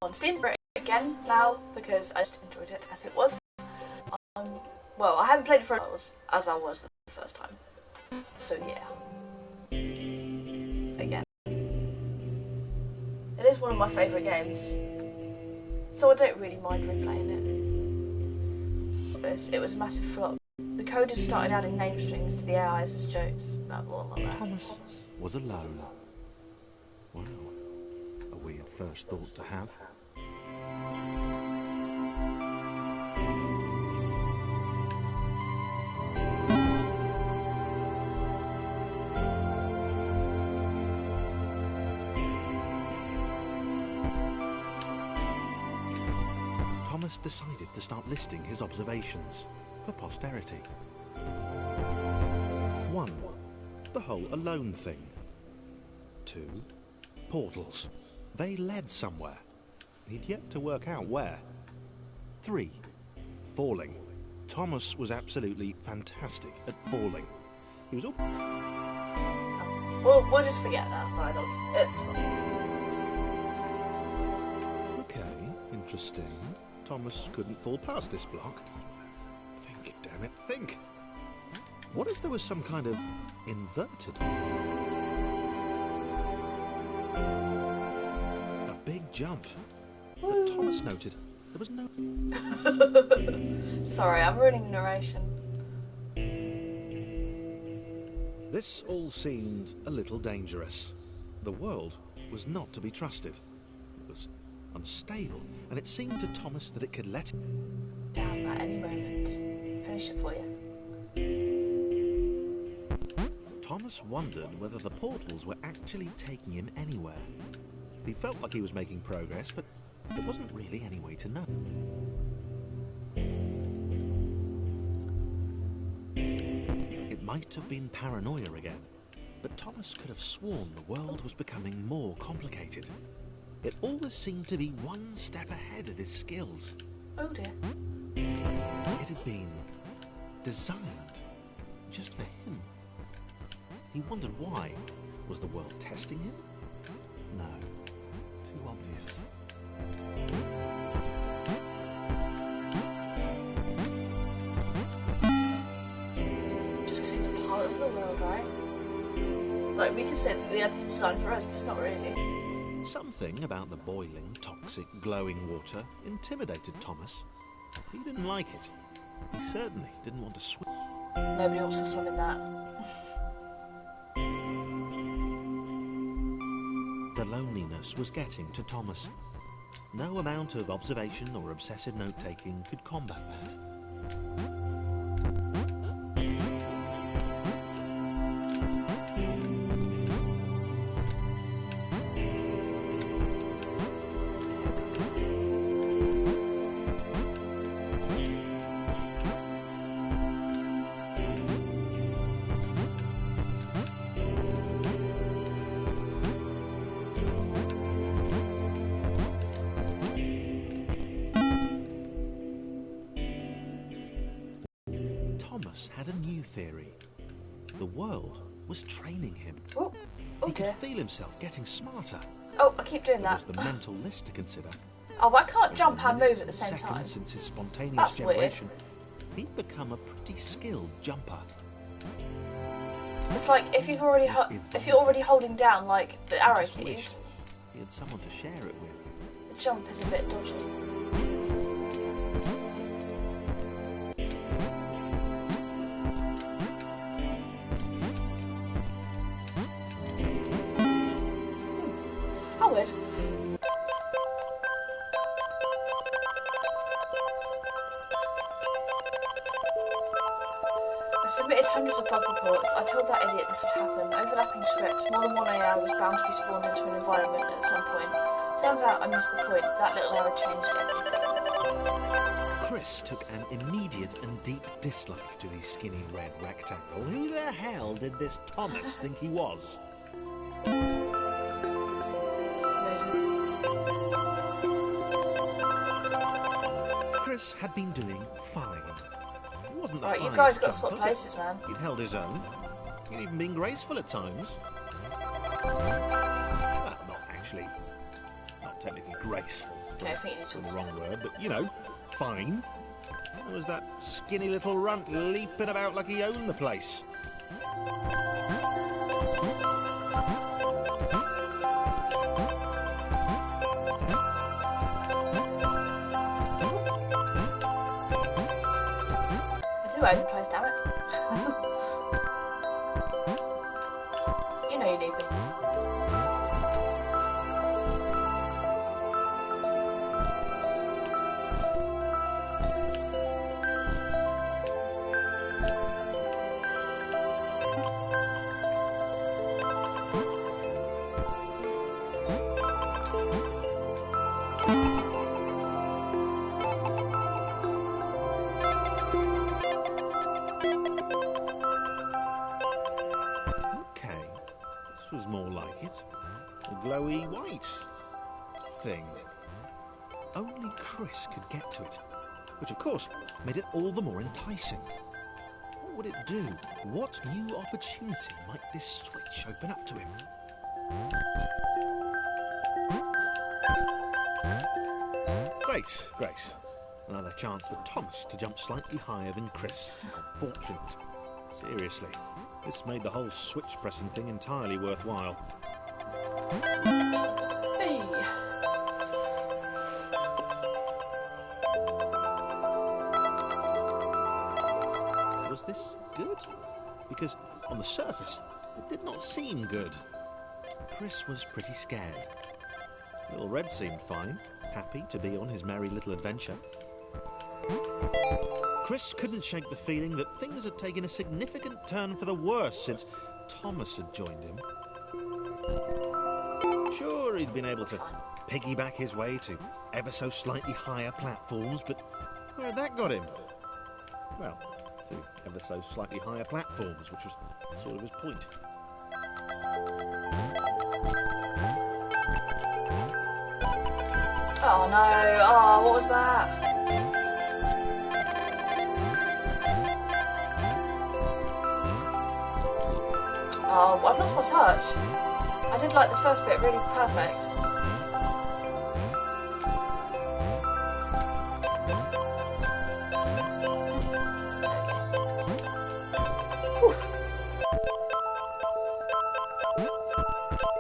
on Steam for it again now because I just enjoyed it as it was. Well, I haven't played it for hours as I was the first time. So yeah. Again. It is one of my favourite games. So I don't really mind replaying it. It was a massive flop. The coders started adding name strings to the AIs as jokes. Blah, blah, blah, blah. Thomas was alone. Wow. A weird first thought to have. Thomas decided to start listing his observations for posterity. 1. The whole alone thing. 2. Portals. They led somewhere. He'd yet to work out where. 3. Falling. Thomas was absolutely fantastic at falling. He was all... We'll just forget that dialogue. It's fine. Okay, interesting. Thomas couldn't fall past this block. Think, damn it, think! What if there was some kind of inverted? A big jump. But Thomas noted there was no... Sorry, I'm ruining the narration. This all seemed a little dangerous. The world was not to be trusted. It was unstable, and it seemed to Thomas that it could let him down at any moment. Finish it for you. Thomas wondered whether the portals were actually taking him anywhere. He felt like he was making progress, but there wasn't really any way to know. It might have been paranoia again, but Thomas could have sworn the world was becoming more complicated. It always seemed to be one step ahead of his skills. Oh dear. It had been designed just for him. He wondered why. Was the world testing him? No. Too obvious. Just because he's a part of the world, right? Like, we could say that the Earth is designed for us, but it's not really. Something about the boiling, toxic, glowing water intimidated Thomas. He didn't like it. He certainly didn't want to swim. Nobody wants to swim in that. The loneliness was getting to Thomas. No amount of observation or obsessive note-taking could combat that. Thomas had a new theory. The world was training him. Oh He dear. could feel himself getting smarter. Oh, I keep doing There that. was the mental list to consider. Oh, I can't jump and Minutes move at the and same seconds time. Since his spontaneous That's weird. generation, he'd become a pretty skilled jumper. It's like if you're already holding down like the arrow Just wished keys, he had someone to share it with. the jump is a bit dodgy. How weird. I submitted hundreds of bug reports. I told that idiot this would happen. Overlapping scripts. More than one AI was bound to be spawned into an environment at some point. Turns out I missed the point. That little error changed everything. Chris took an immediate and deep dislike to the skinny red rectangle. Who the hell did this Thomas think he was? Chris had been doing fine. He wasn't the Right, you highest guys got to jumper, swap places, man. He'd held his own. He'd even been graceful at times. Well, not technically graceful. Okay, I think you need to The wrong word, but you know, fine. There was that skinny little runt leaping about like he owned the place. I do own the place, damn it. You know you need me. Okay, this was more like it. A glowy white thing. Only Chris could get to it, which of course made it all the more enticing. What would it do? What new opportunity might this switch open up to him? Great. Another chance for Thomas to jump slightly higher than Chris. Fortunate. Seriously, this made the whole switch pressing thing entirely worthwhile. Hey. Was this good? Because on the surface, it did not seem good. Chris was pretty scared. Little Red seemed fine, happy to be on his merry little adventure. Chris couldn't shake the feeling that things had taken a significant turn for the worse since Thomas had joined him. Sure, he'd been able to piggyback his way to ever so slightly higher platforms, but where had that got him? Well, to ever so slightly higher platforms, which was sort of his point. Oh no, oh, what was that? Oh, I've lost my touch. I did like the first bit really perfect. Whew.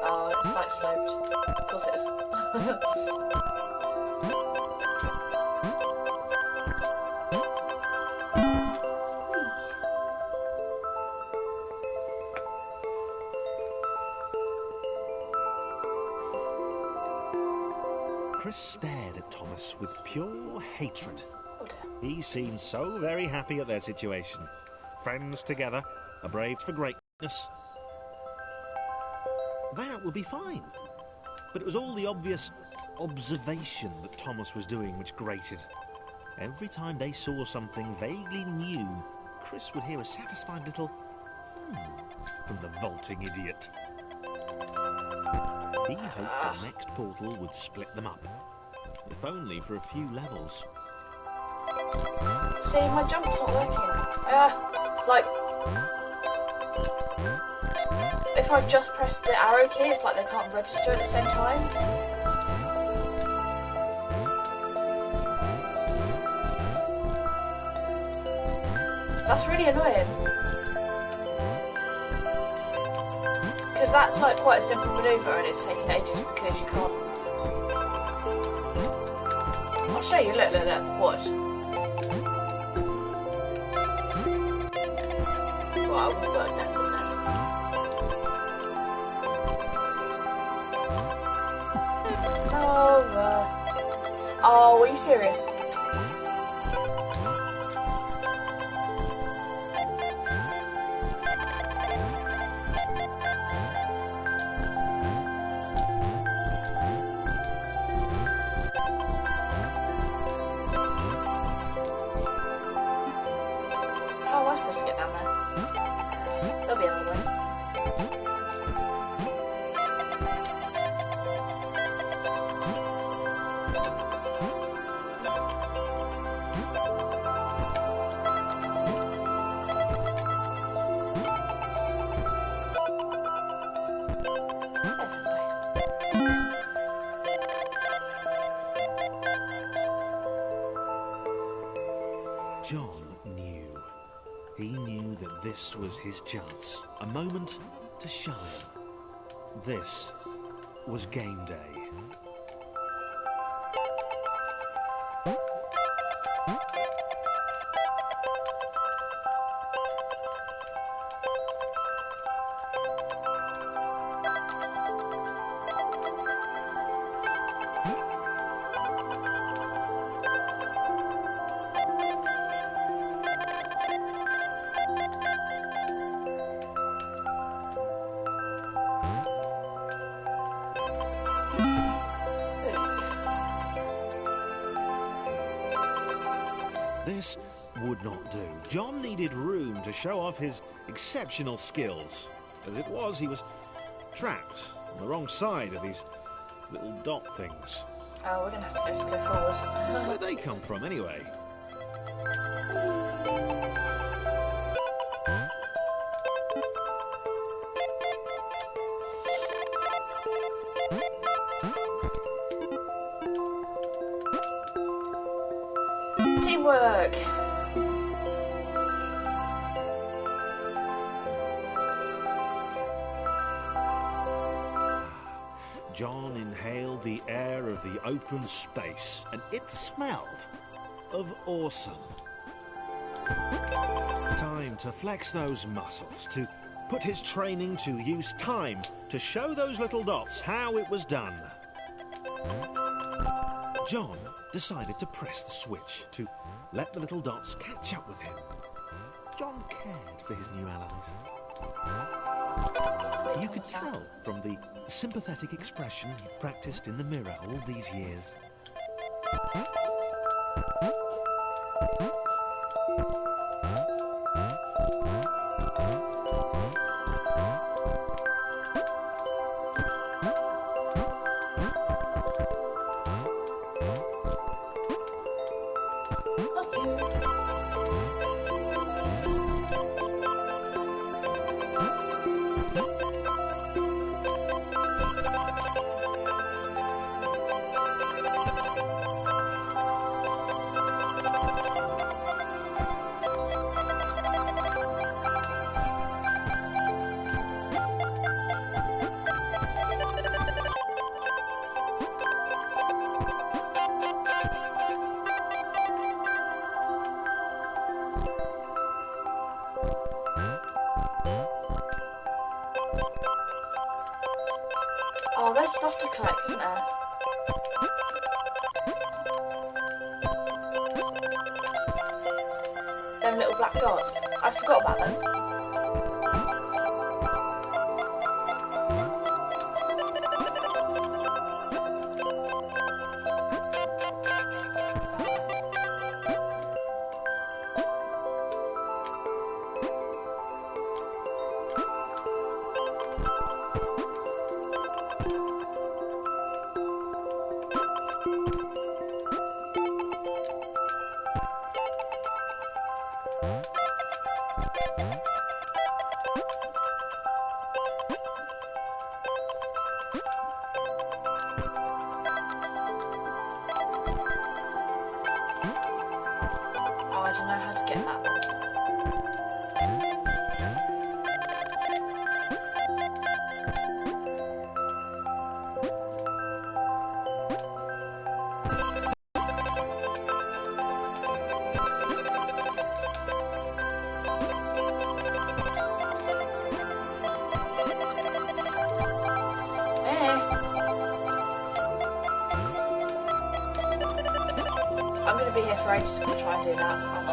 Oh, it's like sloped. Of course it is. Chris stared at Thomas with pure hatred. Oh dear. He seemed so very happy at their situation. Friends together, a braved for greatness. That would be fine. But it was all the obvious observation that Thomas was doing which grated. Every time they saw something vaguely new, Chris would hear a satisfied little from the vaulting idiot. He hoped the next portal would split them up, if only for a few levels. See, my jump's not working. Like, if I just press the arrow key, it's like they can't register at the same time. That's really annoying. Because that's like quite a simple manoeuvre and it's taking ages because you can't. I'll show you, look, watch. Well, I won't work that good now. Oh, are you serious? John knew. He knew that this was his chance, a moment to shine. This was game day. This would not do. John needed room to show off his exceptional skills. As it was, he was trapped on the wrong side of these little dot things. Oh, we're going to have to just go forward. Where'd they come from, anyway? Teamwork! John inhaled the air of the open space, and it smelled of awesome. Time to flex those muscles, to put his training to use, time to show those little dots how it was done. John decided to press the switch, to let the little dots catch up with him. John cared for his new allies. You could tell from the sympathetic expression he practiced in the mirror all these years. Oh, there's stuff to collect, isn't there? Them little black dots. I forgot about them. I don't know how to get that one. I'm going to be here for ages if I try and do that, aren't I?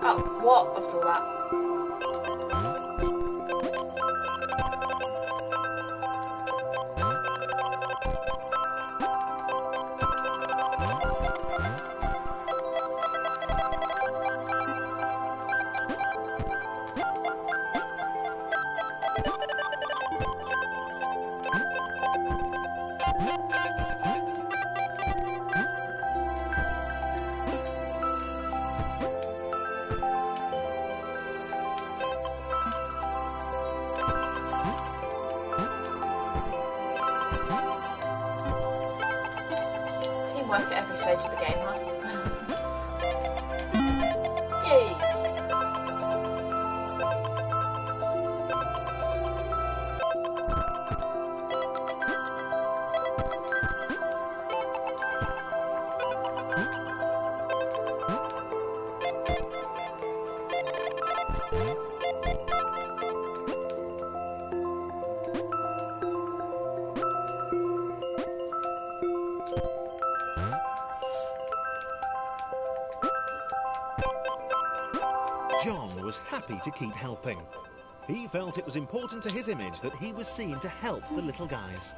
Oh, what after all that? stage of the game, huh? Yay! John was happy to keep helping. He felt it was important to his image that he was seen to help the little guys.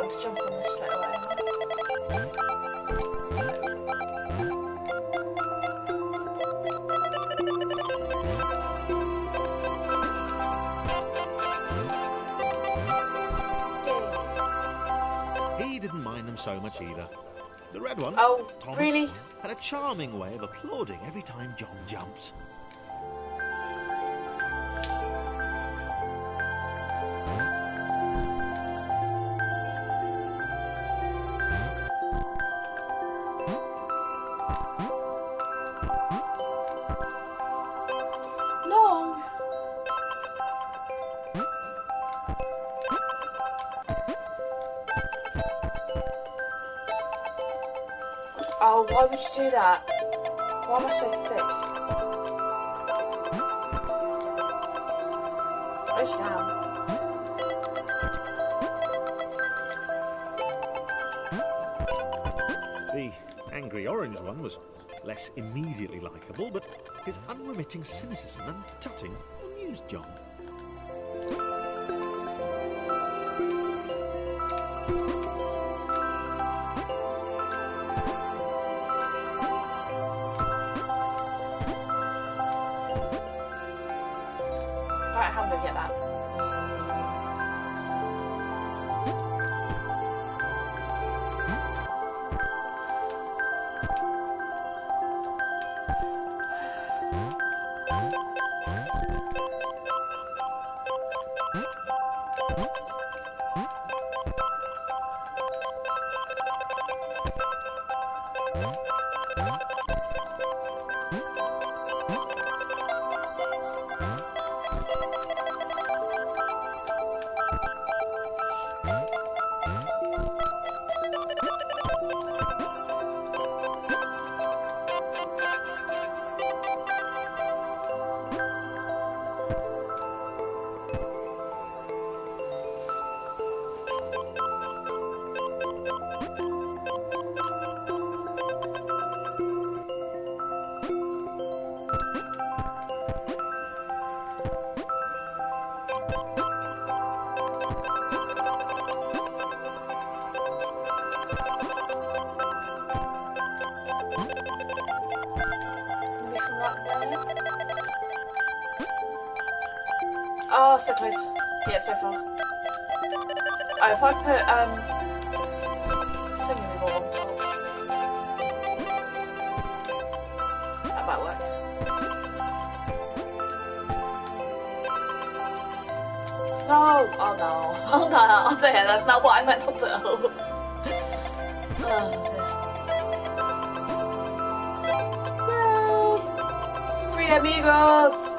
Let's jump on this straight away. He didn't mind them so much either. The red one, Oh, Thomas, really? had a charming way of applauding every time John jumped. Long. Oh, why would you do that? Why am I so thick? Oh, Sam. The angry orange one was less immediately likeable, but his unremitting cynicism and tutting amused John. Right, how do we get that? Oh, so close. Yeah, so far. Oh, if I put, thingamabobber on top. That might work. No! Oh no. Oh no, oh dear, that's not what I meant to do. Oh dear. Yay! Free amigos!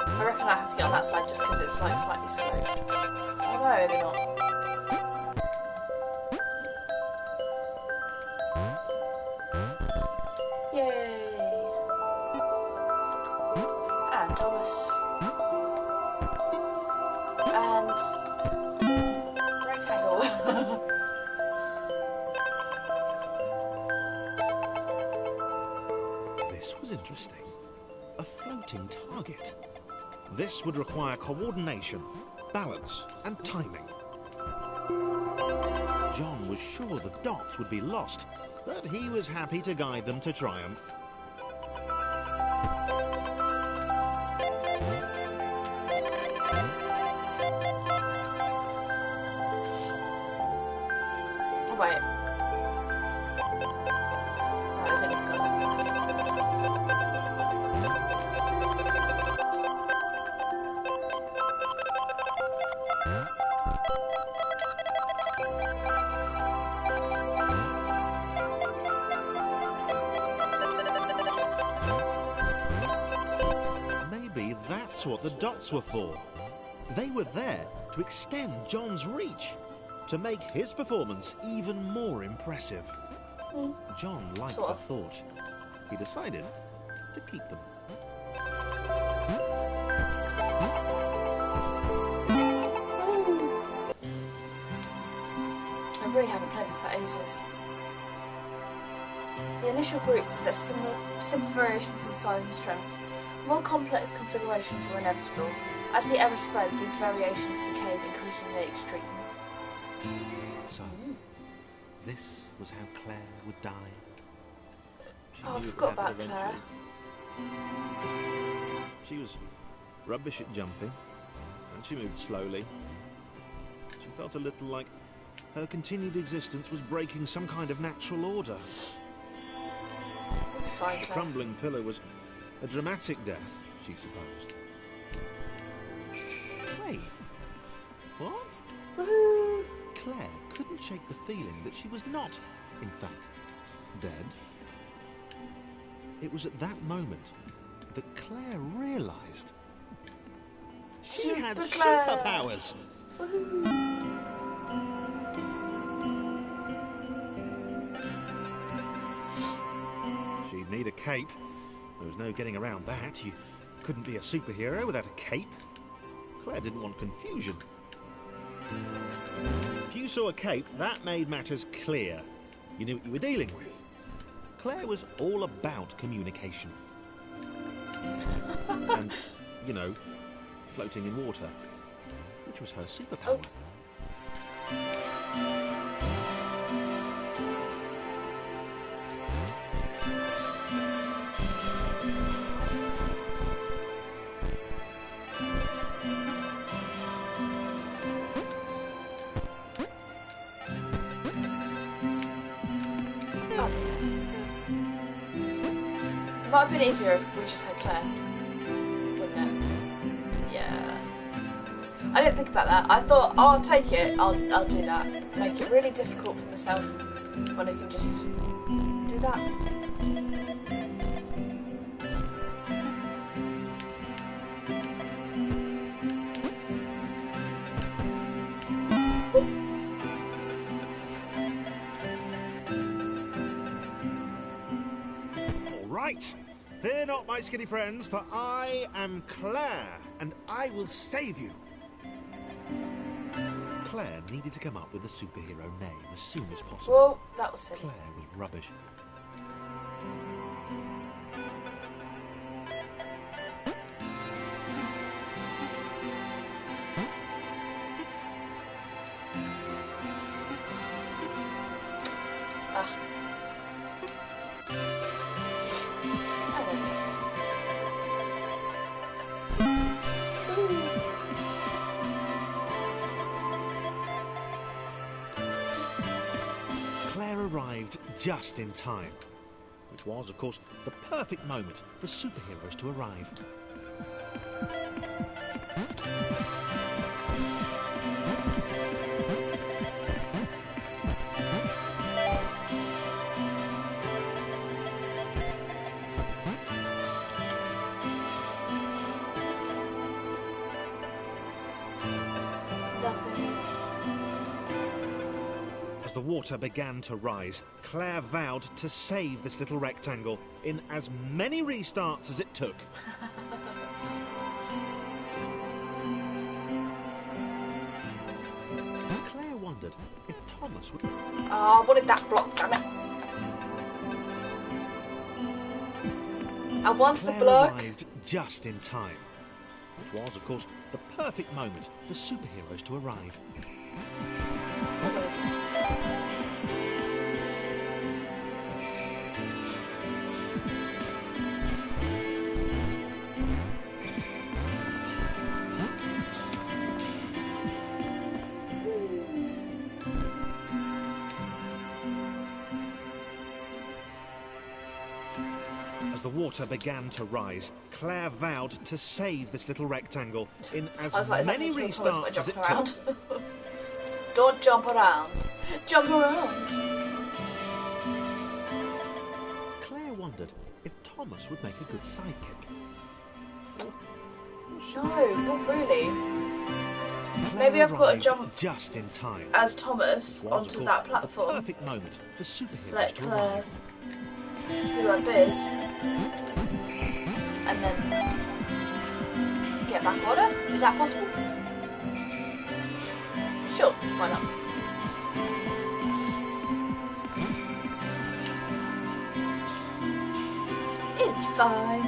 I reckon I have to get on that side just because it's like slightly slow. Oh no, maybe not. Yay! And Thomas. And rectangle. This was interesting. A floating target. This would require coordination, balance, and timing. John was sure the dots would be lost, but he was happy to guide them to triumph. Oh, wait. No, I didn't forget. Maybe that's what the dots were for. They were there to extend John's reach, to make his performance even more impressive. John liked the thought. He decided to keep them. I really haven't played this for ages. The initial group possessed similar variations in size and strength. More complex configurations were inevitable. As the era spread, these variations became increasingly extreme. So, this was how Claire would die. I forgot about Claire. She was rubbish at jumping, and she moved slowly. She felt a little like her continued existence was breaking some kind of natural order. Fine, the crumbling pillar was a dramatic death, she supposed. Wait, what? Woohoo! Claire couldn't shake the feeling that she was not, in fact, dead. It was at that moment that Claire realised she had superpowers. She'd need a cape. There was no getting around that. You couldn't be a superhero without a cape. Claire didn't want confusion. If you saw a cape, that made matters clear. You knew what you were dealing with. Claire was all about communication. And, you know, floating in water, which was her superpower. It might have been easier if we just had Claire, wouldn't it? Yeah. I didn't think about that. I thought, oh, I'll take it. I'll do that. Make it really difficult for myself when I can just do that. Right! Fear not, my skinny friends, for I am Claire, and I will save you. Claire needed to come up with a superhero name as soon as possible. Well, that was silly. Claire was rubbish. Claire arrived just in time, which was, of course, the perfect moment for superheroes to arrive. As the water began to rise, Claire vowed to save this little rectangle in as many restarts as it took. Claire wondered if Thomas would... Oh, I wanted that block, damn it. I want the Claire block. arrived just in time, which was, of course, the perfect moment for superheroes to arrive. As the water began to rise, Claire vowed to save this little rectangle in as many restarts as it took. Don't jump around. Jump around. Claire wondered if Thomas would make a good sidekick. No, not really. Claire Maybe I've got to jump just in time as Thomas was, onto course, that platform. The perfect moment for superheroes Let to Claire arrive. do her biz. And then get back on her? Is that possible? Sure, why not? It'll be fine.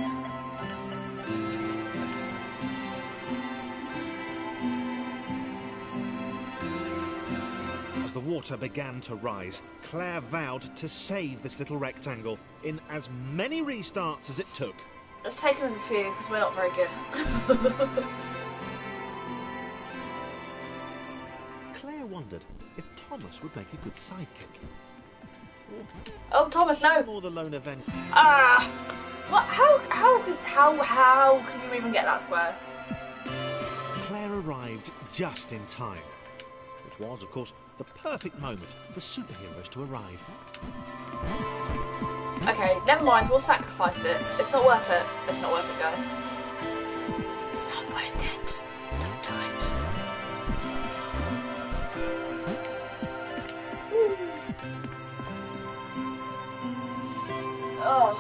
As the water began to rise, Claire vowed to save this little rectangle in as many restarts as it took. It's taken us a few because we're not very good. Claire wondered if Thomas would make a good sidekick. Oh, Thomas, no! More the lone avenger. Ah! What? How can you even get that square? Claire arrived just in time, which was, of course, the perfect moment for superheroes to arrive. Okay, never mind, we'll sacrifice it. It's not worth it. It's not worth it, guys. It's not worth it. Don't do it. Oh.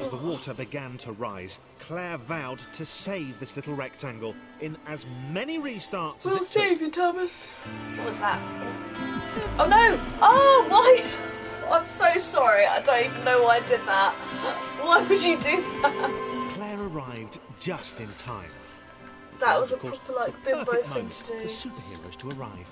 As the water began to rise, Claire vowed to save this little rectangle in as many restarts as it took. We'll save you, Thomas. What was that? Oh no! Oh, why? I'm so sorry. I don't even know why I did that. Why would you do that? Claire arrived just in time. That was a Of course, proper, like, the bimbo perfect thing moment to for do. superheroes to arrive.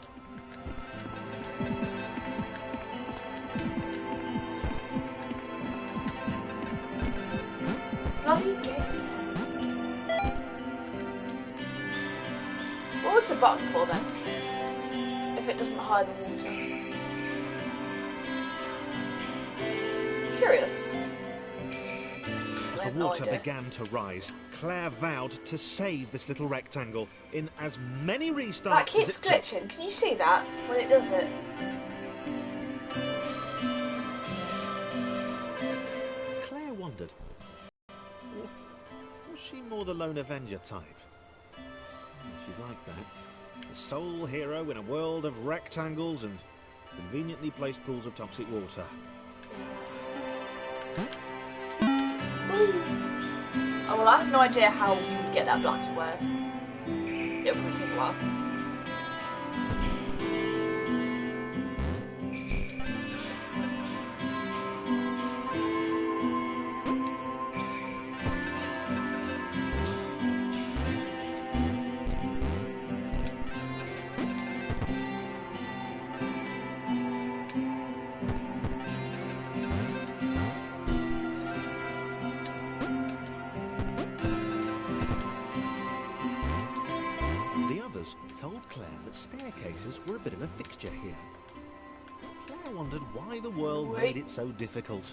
Bloody game. What was the button for then? If it doesn't hide the water. Curious. As the water began to rise, Claire vowed to save this little rectangle in as many restarts That as keeps it took. glitching. Can you see that when it does it? Claire wondered, was she more the lone avenger type? She'd like that. The sole hero in a world of rectangles and Conveniently placed pools of toxic water. Oh, well, I have no idea how you would get that black square. It would take a while. Told Claire that staircases were a bit of a fixture here. Claire wondered why the world made it so difficult.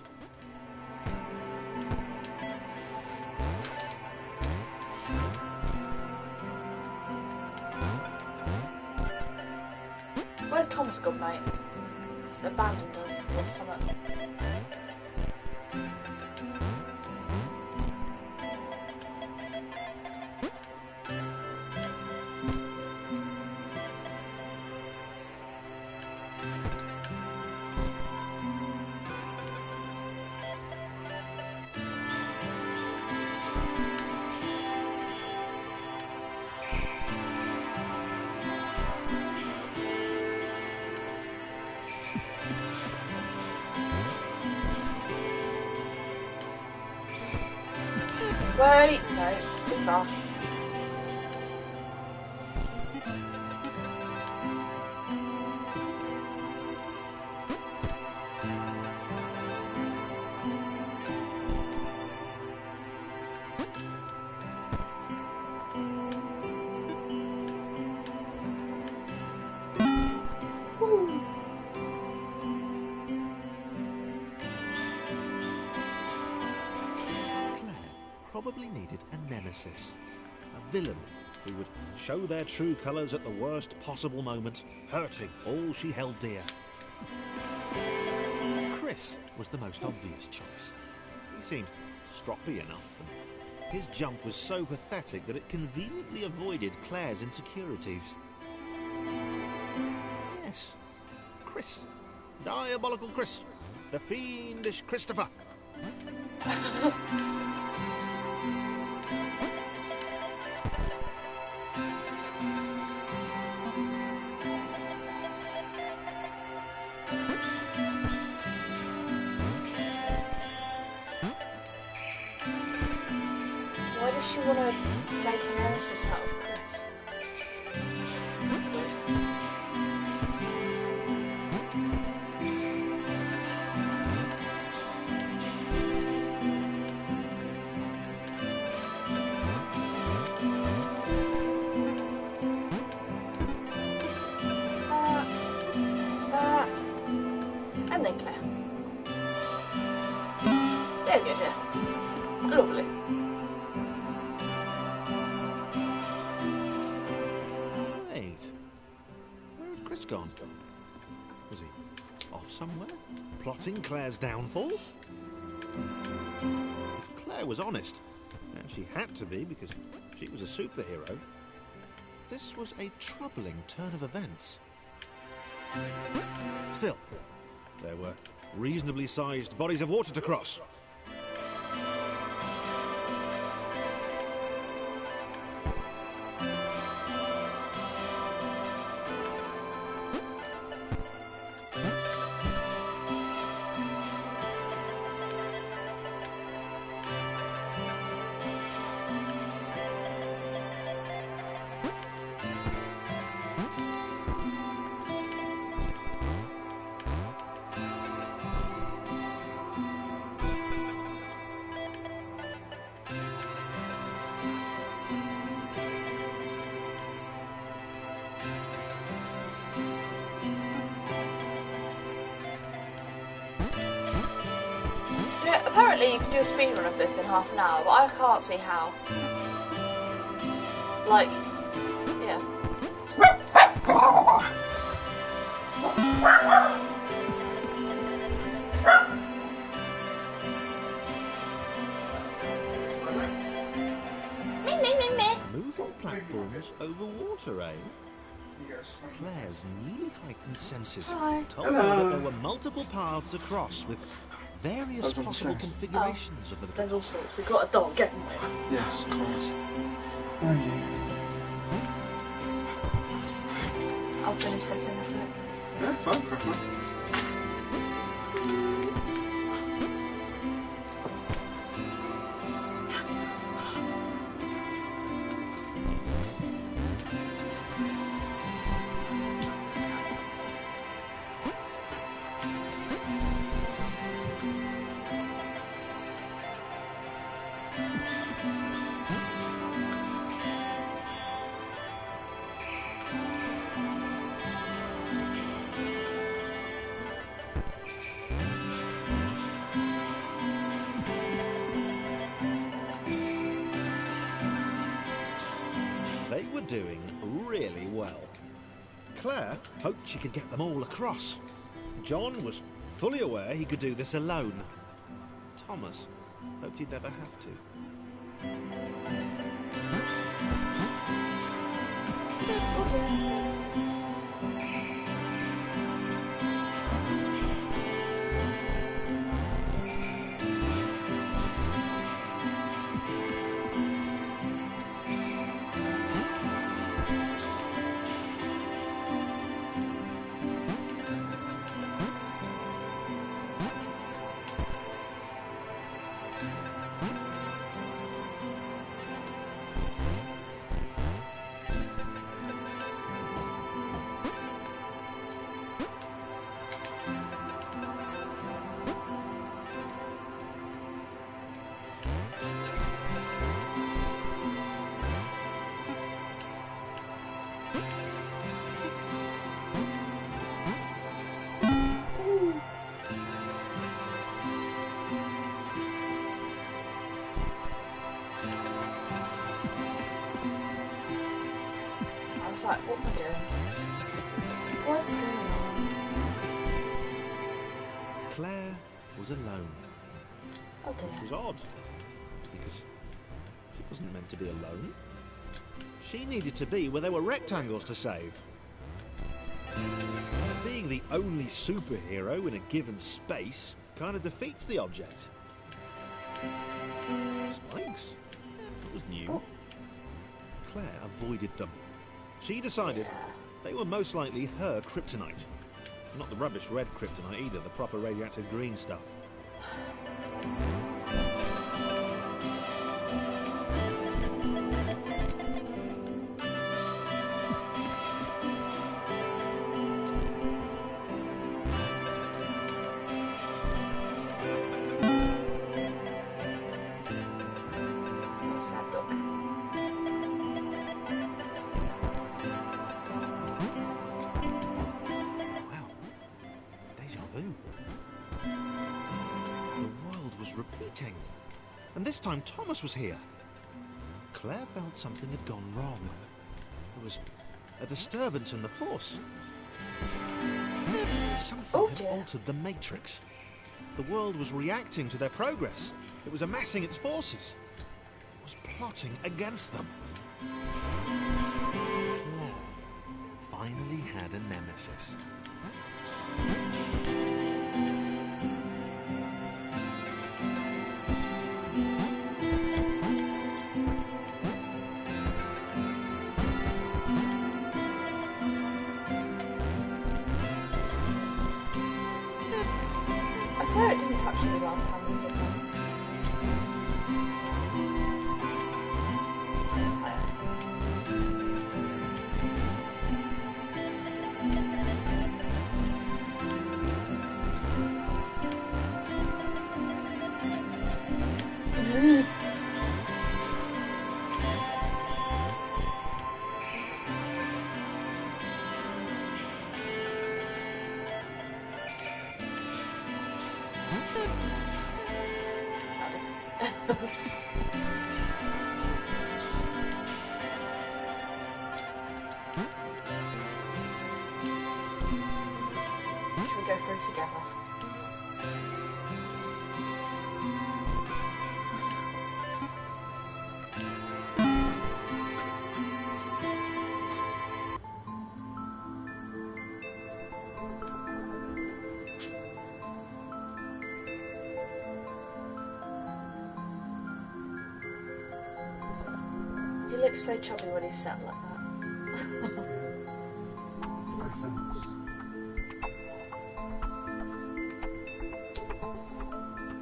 Where's Thomas gone, mate? He's abandoned us or something. Wait, no, too far. Probably needed a nemesis, a villain who would show their true colours at the worst possible moment, hurting all she held dear. Chris was the most obvious choice. He seemed stroppy enough, and his jump was so pathetic that it conveniently avoided Claire's insecurities. Yes, Chris. Diabolical Chris. The fiendish Christopher. Why does she want to make an nemesis out of Chris? Start. And then Claire. There we go, dear. Lovely. Gone. Was he off somewhere? Plotting Claire's downfall? If Claire was honest, and she had to be because she was a superhero, this was a troubling turn of events. Still, there were reasonably sized bodies of water to cross. Apparently you can do a speedrun of this in half an hour, but I can't see how. Like, yeah. Moving platforms over water, eh? Claire's newly heightened senses Hi. told her that there were multiple paths across with various possible configurations of the... There's all sorts. We've got a dog, haven't we? Yes, of course. Where are you? I'll finish this in a sec. Yeah, fine, crack on. They were doing really well. Claire hoped she could get them all across. John was fully aware he could do this alone. Thomas hoped he'd never have to. Oh dear. I was like, what am I doing? What's going on? Claire was alone, Oh which dear. was odd, because she wasn't meant to be alone. She needed to be where there were rectangles to save. Being the only superhero in a given space kind of defeats the object. Spikes? That was new. Oh. Claire avoided them. She decided they were most likely her kryptonite. Not the rubbish red kryptonite either, the proper radioactive green stuff. What's that dog? Wow. Deja vu. The world was repeating. And this time Thomas was here. Claire felt something had gone wrong. There was a disturbance in the force. Something Oh, had dear. altered the matrix. The world was reacting to their progress. It was amassing its forces. It was plotting against them. Claire finally had a nemesis. I swear it didn't touch me last time we did that. Should we go through together? looks so chubby when he's sat like that. Thanks.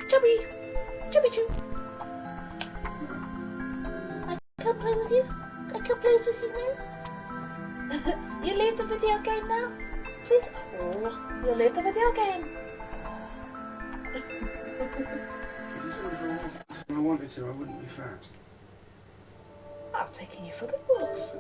Chubby! Chubby choo! I can't play with you? I can't play with you now? You leave the video game now? Please? Oh, you leave the video game. If I wanted to, I wouldn't be fat. I've taken you for good walks.